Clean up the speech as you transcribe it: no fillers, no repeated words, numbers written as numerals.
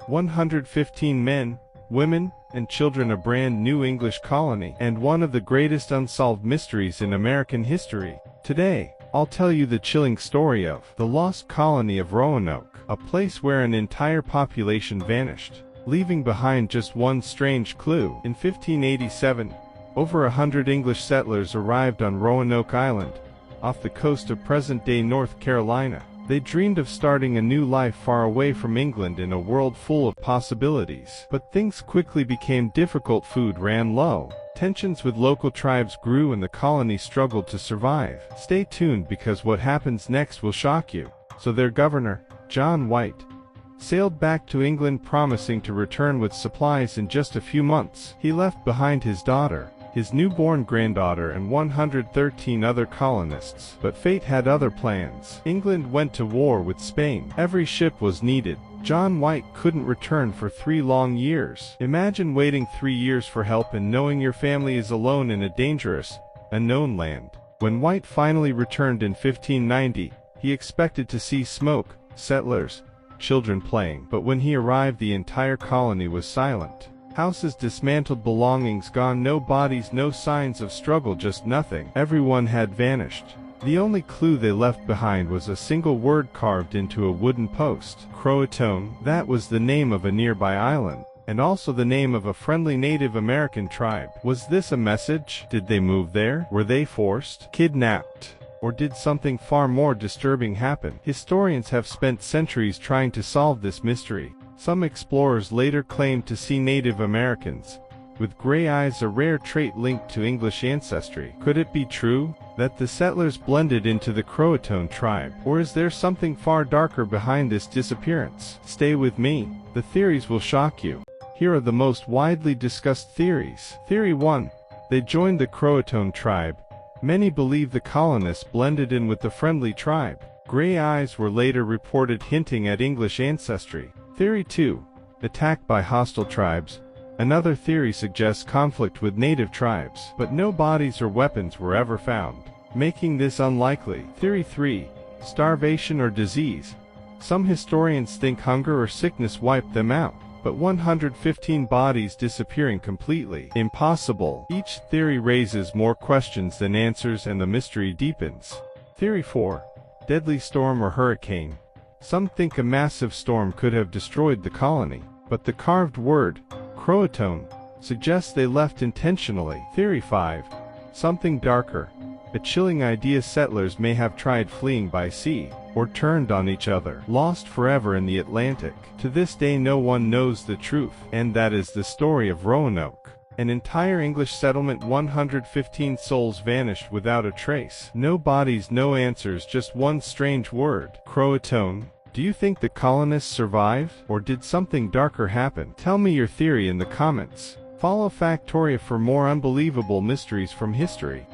115 men, women, and children, a brand new English colony, and one of the greatest unsolved mysteries in American history. Today, I'll tell you the chilling story of the Lost Colony of Roanoke, a place where an entire population vanished, leaving behind just one strange clue. In 1587, over 100 English settlers arrived on Roanoke Island, off the coast of present-day North Carolina. They dreamed of starting a new life far away from England in a world full of possibilities. But things quickly became difficult. Food ran low, tensions with local tribes grew, and the colony struggled to survive. Stay tuned, because what happens next will shock you. So their governor, John White, sailed back to England, promising to return with supplies in just a few months. He left behind his daughter, his newborn granddaughter, and 113 other colonists. But fate had other plans. England went to war with Spain. Every ship was needed. John White couldn't return for 3 long years. Imagine waiting 3 years for help and knowing your family is alone in a dangerous, unknown land. When White finally returned in 1590, he expected to see smoke, settlers, children playing. But when he arrived, the entire colony was silent. Houses dismantled, belongings gone, no bodies, no signs of struggle, just nothing. Everyone had vanished. The only clue they left behind was a single word carved into a wooden post: CROATOAN. That was the name of a nearby island, and also the name of a friendly Native American tribe. Was this a message? Did they move there? Were they forced? Kidnapped? Or did something far more disturbing happen? Historians have spent centuries trying to solve this mystery. Some explorers later claimed to see Native Americans with gray eyes, a rare trait linked to English ancestry. Could it be true that the settlers blended into the CROATOAN tribe? Or is there something far darker behind this disappearance? Stay with me. The theories will shock you. Here are the most widely discussed theories. Theory 1. They joined the CROATOAN tribe. Many believe the colonists blended in with the friendly tribe. Gray eyes were later reported, hinting at English ancestry. Theory 2. Attacked by hostile tribes. Another theory suggests conflict with native tribes, but no bodies or weapons were ever found, making this unlikely. Theory 3. Starvation or disease. Some historians think hunger or sickness wiped them out, but 115 bodies disappearing completely? Impossible. Each theory raises more questions than answers, and the mystery deepens. Theory 4. Deadly storm or hurricane. Some think a massive storm could have destroyed the colony, but the carved word, CROATOAN, suggests they left intentionally. Theory 5. Something darker. A chilling idea: settlers may have tried fleeing by sea, or turned on each other, lost forever in the Atlantic. To this day no one knows the truth. And that is the story of Roanoke. An entire English settlement, 115 souls vanished without a trace. No bodies, no answers, just one strange word: CROATOAN. Do you think the colonists survived, or did something darker happen? Tell me your theory in the comments. Follow Factoria for more unbelievable mysteries from history.